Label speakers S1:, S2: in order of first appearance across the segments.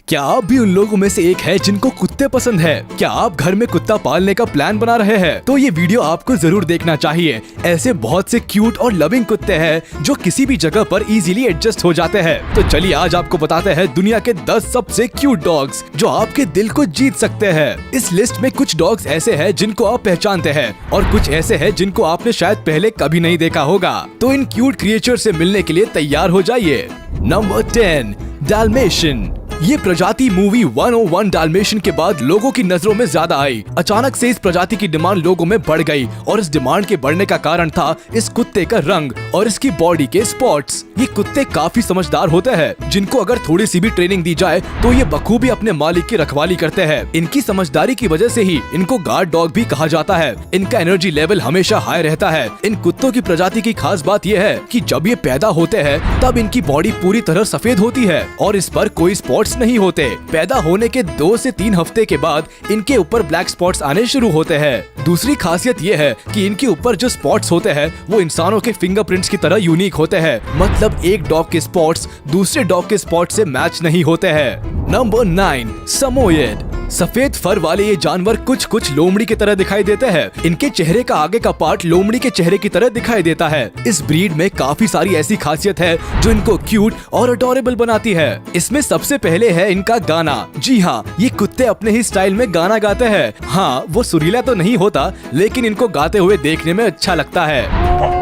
S1: क्या आप भी उन लोगों में से एक है जिनको कुत्ते पसंद है? क्या आप घर में कुत्ता पालने का प्लान बना रहे हैं? तो ये वीडियो आपको जरूर देखना चाहिए। ऐसे बहुत से क्यूट और लविंग कुत्ते हैं जो किसी भी जगह पर इजीली एडजस्ट हो जाते हैं। तो चलिए आज आपको बताते हैं दुनिया के 10 सबसे क्यूट डॉग्स जो आपके दिल को जीत सकते हैं। इस लिस्ट में कुछ डॉग्स ऐसे हैं जिनको आप पहचानते हैं और कुछ ऐसे हैं जिनको आपने शायद पहले कभी नहीं देखा होगा। तो इन क्यूट क्रिएचर से मिलने के लिए तैयार हो जाइए। Number 10, Dalmatian. ये प्रजाति मूवी 101 डाल्मेशियन के बाद लोगों की नजरों में ज्यादा आई। अचानक से इस प्रजाति की डिमांड लोगों में बढ़ गई और इस डिमांड के बढ़ने का कारण था इस कुत्ते का रंग और इसकी बॉडी के स्पॉट्स। ये कुत्ते काफी समझदार होते हैं, जिनको अगर थोड़ी सी भी ट्रेनिंग दी जाए तो ये बखूबी अपने मालिक की रखवाली करते हैं। इनकी समझदारी की वजह से ही इनको गार्ड डॉग भी कहा जाता है। इनका एनर्जी लेवल हमेशा हाई रहता है। इन कुत्तों की प्रजाति की खास बात यह है कि जब ये पैदा होते हैं तब इनकी बॉडी पूरी तरह सफेद होती है और इस पर कोई स्पॉट्स नहीं होते। पैदा होने के 2 से 3 हफ्ते के बाद इनके ऊपर ब्लैक स्पॉट्स आने शुरू होते हैं। दूसरी खासियत ये है कि इनके ऊपर जो स्पॉट्स होते हैं वो इंसानों के फिंगरप्रिंट्स की तरह यूनिक होते हैं। मतलब एक डॉग के स्पॉट्स दूसरे डॉग के स्पॉट से मैच नहीं होते हैं। नंबर 9, समोयेड। सफेद फर वाले ये जानवर कुछ लोमड़ी की तरह दिखाई देते हैं। इनके चेहरे का आगे का पार्ट लोमड़ी के चेहरे की तरह दिखाई देता है। इस ब्रीड में काफी सारी ऐसी खासियत है जो इनको क्यूट और अडोरेबल बनाती है। इसमें सबसे पहले है इनका गाना। जी हाँ, ये कुत्ते अपने ही स्टाइल में गाना गाते हैं। हाँ, वो सुरीला तो नहीं होता, लेकिन इनको गाते हुए देखने में अच्छा लगता है।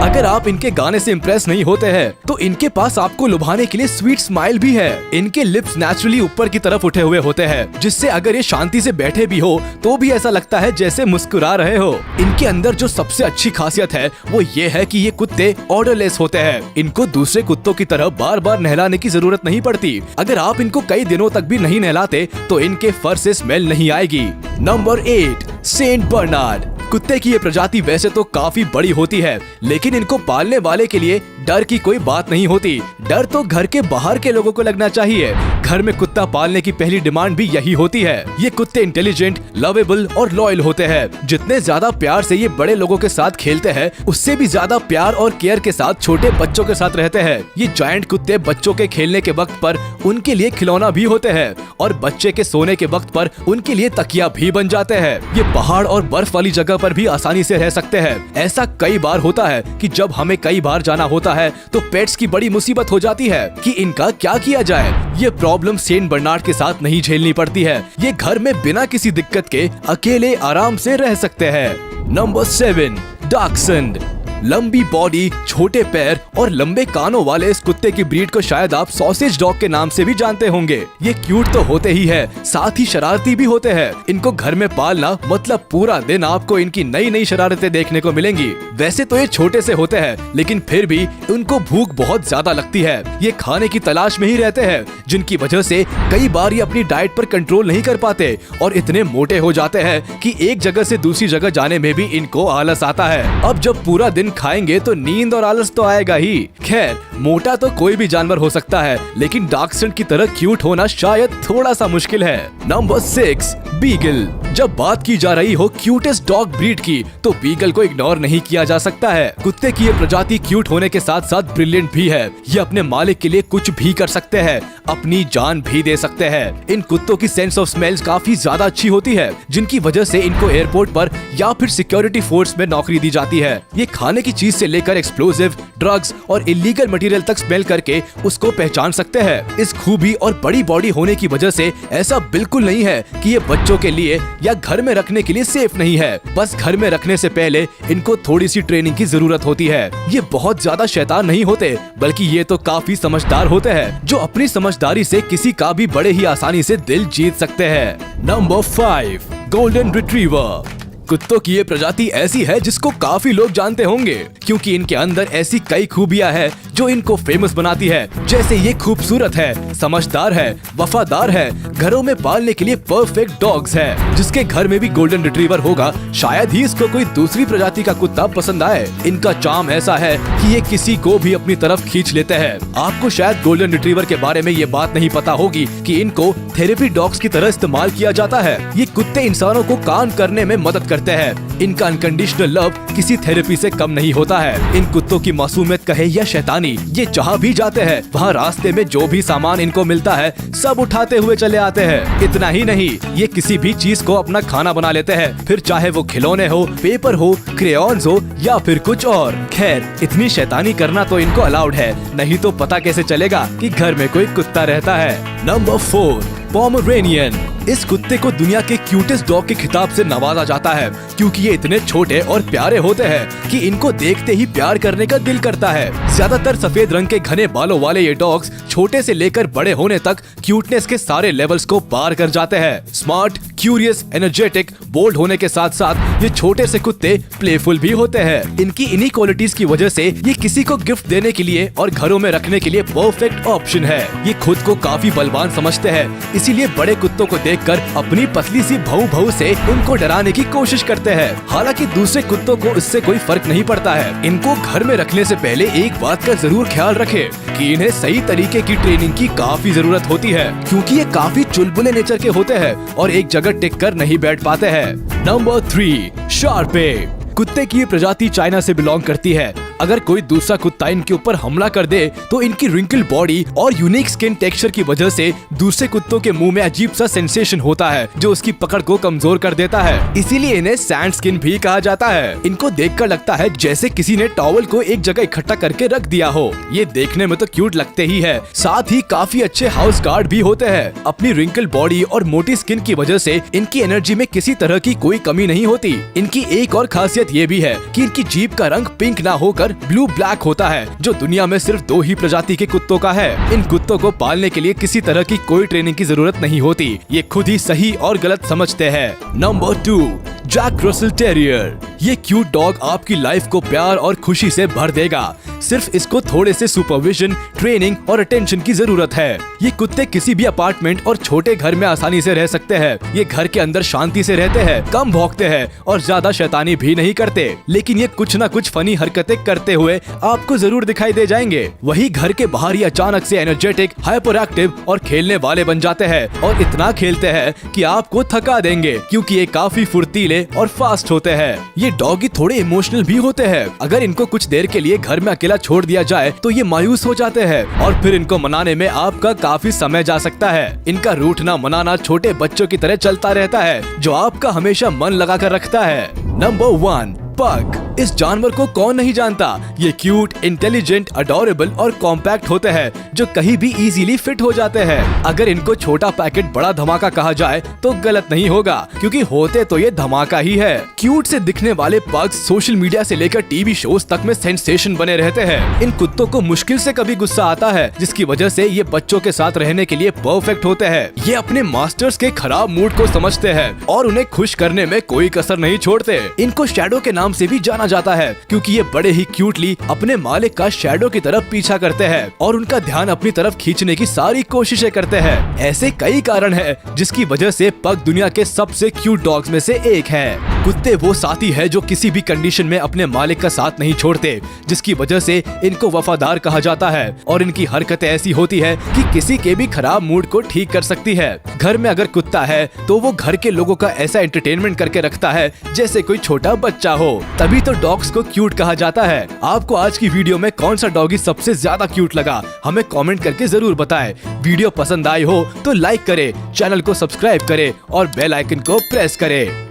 S1: अगर आप इनके गाने से इम्प्रेस नहीं होते हैं, तो इनके पास आपको लुभाने के लिए स्वीट स्माइल भी है। इनके लिप्स नेचुरली ऊपर की तरफ उठे हुए होते हैं, जिससे अगर ये शांति से बैठे भी हो तो भी ऐसा लगता है जैसे मुस्कुरा रहे हो। इनके अंदर जो सबसे अच्छी खासियत है वो ये है कि ये कुत्ते ऑर्डरलेस होते हैं। इनको दूसरे कुत्तों की तरह बार बार नहलाने की जरूरत नहीं पड़ती। अगर आप इनको कई दिनों तक भी नहीं नहलाते तो इनके फर से स्मेल नहीं आएगी। Number 8, Saint Bernard. कुत्ते की ये प्रजाति वैसे तो काफी बड़ी होती है, लेकिन इनको पालने वाले के लिए डर की कोई बात नहीं होती। डर तो घर के बाहर के लोगों को लगना चाहिए। घर में कुत्ता पालने की पहली डिमांड भी यही होती है। ये कुत्ते इंटेलिजेंट, लवेबल और लॉयल होते हैं। जितने ज्यादा प्यार से ये बड़े लोगों के साथ खेलते हैं, उससे भी ज्यादा प्यार और केयर के साथ छोटे बच्चों के साथ रहते हैं। ये जायंट कुत्ते बच्चों के खेलने के वक्त पर उनके लिए खिलौना भी होते हैं और बच्चे के सोने के वक्त पर उनके लिए तकिया भी बन जाते हैं। ये पहाड़ और बर्फ वाली जगह पर भी आसानी से रह सकते हैं। ऐसा कई बार होता है कि जब हमें कई बार जाना होता है तो पेट्स की बड़ी मुसीबत हो जाती है कि इनका क्या किया जाए। ये प्रॉब्लम सेंट बर्नार्ड के साथ नहीं झेलनी पड़ती है। ये घर में बिना किसी दिक्कत के अकेले आराम से रह सकते हैं। नंबर 7, डॉक्संड। लंबी बॉडी, छोटे पैर और लंबे कानों वाले इस कुत्ते की ब्रीड को शायद आप सॉसेज डॉग के नाम से भी जानते होंगे। ये क्यूट तो होते ही है, साथ ही शरारती भी होते हैं। इनको घर में पालना मतलब पूरा दिन आपको इनकी नई नई शरारतें देखने को मिलेंगी। वैसे तो ये छोटे से होते हैं, लेकिन फिर भी उनको भूख बहुत ज्यादा लगती है। ये खाने की तलाश में ही रहते हैं, जिनकी वजह से कई बार ये अपनी डाइट पर कंट्रोल नहीं कर पाते और इतने मोटे हो जाते हैं कि एक जगह से दूसरी जगह जाने में भी इनको आलस आता है। अब जब पूरा दिन खाएंगे तो नींद और आलस तो आएगा ही। खैर, मोटा तो कोई भी जानवर हो सकता है, लेकिन डॉक्संड की तरह क्यूट होना शायद थोड़ा सा मुश्किल है। Number 6, beagle. जब बात की जा रही हो क्यूटेस्ट डॉग ब्रीड की, तो बीगल को इग्नोर नहीं किया जा सकता है। कुत्ते की ये प्रजाति क्यूट होने के साथ साथ ब्रिलियंट भी है। ये अपने मालिक के लिए कुछ भी कर सकते हैं, अपनी जान भी दे सकते हैं। इन कुत्तों की सेंस ऑफ स्मेल्स काफी ज्यादा अच्छी होती है, जिनकी वजह से इनको एयरपोर्ट पर या फिर सिक्योरिटी फोर्स में नौकरी दी जाती है। ये खाने की चीज से लेकर एक्सप्लोसिव, ड्रग्स और इलीगल मटेरियल तक स्मेल करके उसको पहचान सकते हैं। इस खूबी और बड़ी बॉडी होने की वजह से ऐसा बिल्कुल नहीं है कि ये बच्चों के लिए या घर में रखने के लिए सेफ नहीं है। बस घर में रखने से पहले इनको थोड़ी सी ट्रेनिंग की जरूरत होती है। ये बहुत ज्यादा शैतान नहीं होते, बल्कि ये तो काफी समझदार होते हैं, जो अपनी समझदारी से किसी का भी बड़े ही आसानी से दिल जीत सकते हैं। Number 5, golden retriever. कुत्तों की ये प्रजाति ऐसी है जिसको काफी लोग जानते होंगे, क्योंकि इनके अंदर ऐसी कई खूबियां हैं जो इनको फेमस बनाती है। जैसे ये खूबसूरत है, समझदार है, वफादार है, घरों में पालने के लिए परफेक्ट डॉग्स है। जिसके घर में भी गोल्डन रिट्रीवर होगा, शायद ही इसको कोई दूसरी प्रजाति का कुत्ता पसंद आए। इनका चार्म ऐसा है कि ये किसी को भी अपनी तरफ खींच लेते हैं। आपको शायद गोल्डन रिट्रीवर के बारे में ये बात नहीं पता होगी कि इनको थेरेपी डॉग्स की तरह इस्तेमाल किया जाता है। ये कुत्ते इंसानों को काम करने में मदद करते हैं। इनका अनकंडीशनल लव किसी थेरेपी से कम नहीं होता है। इन कुत्तों की मासूमियत कहे या शैतानी, ये जहाँ भी जाते हैं वहाँ रास्ते में जो भी सामान इनको मिलता है सब उठाते हुए चले आते हैं। इतना ही नहीं, ये किसी भी चीज को अपना खाना बना लेते हैं, फिर चाहे वो खिलौने हो, पेपर हो, क्रेयॉन्स हो या फिर कुछ और। खैर, इतनी शैतानी करना तो इनको अलाउड है, नहीं तो पता कैसे चलेगा कि घर में कोई कुत्ता रहता है। Number 4, Pomeranian. इस कुत्ते को दुनिया के क्यूटेस्ट डॉग के खिताब से नवाजा जाता है क्योंकि ये इतने छोटे और प्यारे होते हैं कि इनको देखते ही प्यार करने का दिल करता है। ज्यादातर सफेद रंग के घने बालों वाले ये डॉग्स छोटे से लेकर बड़े होने तक क्यूटनेस के सारे लेवल्स को पार कर जाते हैं। स्मार्ट, क्यूरियस, एनर्जेटिक, बोल्ड होने के साथ साथ ये छोटे से कुत्ते प्लेफुल भी होते हैं। इनकी इन्हीं क्वालिटीज की वजह से ये किसी को गिफ्ट देने के लिए और घरों में रखने के लिए परफेक्ट ऑप्शन है। ये खुद को काफी बलवान समझते हैं, इसीलिए बड़े कुत्तों को देखकर अपनी पतली सी भौं से उनको डराने की कोशिश करते हैं। हालांकि दूसरे कुत्तों को इससे कोई फर्क नहीं पड़ता है। इनको घर में रखने से पहले एक बात का जरूर ख्याल रखें कि इन्हें सही तरीके की ट्रेनिंग की काफी जरूरत होती है क्योंकि ये काफी चुलबुले नेचर के होते हैं और एक जगह टिक कर नहीं बैठ पाते हैं। Number 3, Sharpe. कुत्ते की ये प्रजाति चाइना से बिलोंग करती है। अगर कोई दूसरा कुत्ता इनके ऊपर हमला कर दे तो इनकी रिंकल बॉडी और यूनिक स्किन टेक्सचर की वजह से दूसरे कुत्तों के मुंह में अजीब सा सेंसेशन होता है जो उसकी पकड़ को कमजोर कर देता है। इसीलिए इन्हें सैंड स्किन भी कहा जाता है। इनको देखकर लगता है जैसे किसी ने टॉवल को एक जगह इकट्ठा करके रख दिया हो। ये देखने में तो क्यूट लगते ही है, साथ ही काफी अच्छे हाउस गार्ड भी होते हैं। अपनी रिंकल बॉडी और मोटी स्किन की वजह से इनकी एनर्जी में किसी तरह की कोई कमी नहीं होती। इनकी एक और खासियत ये भी है कि इनकी जीभ का रंग पिंक ना होकर ब्लू ब्लैक होता है, जो दुनिया में सिर्फ 2 ही प्रजाति के कुत्तों का है। इन कुत्तों को पालने के लिए किसी तरह की कोई ट्रेनिंग की जरूरत नहीं होती, ये खुद ही सही और गलत समझते हैं। Number 2, Jack Russell terrier. ये क्यूट डॉग आपकी लाइफ को प्यार और खुशी से भर देगा। सिर्फ इसको थोड़े से सुपरविजन, ट्रेनिंग और अटेंशन की जरूरत है। ये कुत्ते किसी भी अपार्टमेंट और छोटे घर में आसानी से रह सकते हैं। ये घर के अंदर शांति से रहते हैं, कम भौंकते हैं और ज्यादा शैतानी भी नहीं करते, लेकिन ये कुछ न कुछ फनी हरकतें करते हुए आपको जरूर दिखाई दे जाएंगे। वही घर के बाहर ही अचानक से एनर्जेटिक, हाइपर एक्टिव और खेलने वाले बन जाते हैं और इतना खेलते हैं कि आपको थका देंगे क्योंकि ये काफी फुर्तीले और फास्ट होते हैं। ये डॉगी थोड़े इमोशनल भी होते हैं। अगर इनको कुछ देर के लिए घर में अकेला छोड़ दिया जाए तो ये मायूस हो जाते हैं और फिर इनको मनाने में आपका काफी समय जा सकता है। इनका रूठना मनाना छोटे बच्चों की तरह चलता रहता है जो आपका हमेशा मन लगा कर रखता है। नंबर 1, पग। इस जानवर को कौन नहीं जानता। ये क्यूट, इंटेलिजेंट, अडोरेबल और कॉम्पैक्ट होते हैं जो कहीं भी इजीली फिट हो जाते हैं। अगर इनको छोटा पैकेट बड़ा धमाका कहा जाए तो गलत नहीं होगा क्योंकि होते तो ये धमाका ही है। क्यूट से दिखने वाले पग्स सोशल मीडिया से लेकर टीवी शोज तक में सेंसेशन बने रहते हैं। इन कुत्तों को मुश्किल से कभी गुस्सा आता है जिसकी वजह से ये बच्चों के साथ रहने के लिए परफेक्ट होते हैं। ये अपने मास्टर्स के खराब मूड को समझते हैं और उन्हें खुश करने में कोई कसर नहीं छोड़ते। इनको शैडो के नाम से भी जाना जाता है क्योंकि ये बड़े ही क्यूटली अपने मालिक का शैडो की तरफ पीछा करते हैं और उनका ध्यान अपनी तरफ खींचने की सारी कोशिशें करते हैं। ऐसे कई कारण हैं जिसकी वजह से पग दुनिया के सबसे क्यूट डॉग्स में से एक है। कुत्ते वो साथी है जो किसी भी कंडीशन में अपने मालिक का साथ नहीं छोड़ते, जिसकी वजह से इनको वफादार कहा जाता है और इनकी हरकतें ऐसी होती है कि किसी के भी खराब मूड को ठीक कर सकती है। घर में अगर कुत्ता है तो वो घर के लोगों का ऐसा एंटरटेनमेंट करके रखता है जैसे कोई छोटा बच्चा हो। तभी तो डॉग्स को क्यूट कहा जाता है। आपको आज की वीडियो में कौन सा डॉगी सबसे ज्यादा क्यूट लगा हमें कमेंट करके जरूर बताएं। वीडियो पसंद आई हो तो लाइक करें, चैनल को सब्सक्राइब करें और बेल आइकन को प्रेस करें।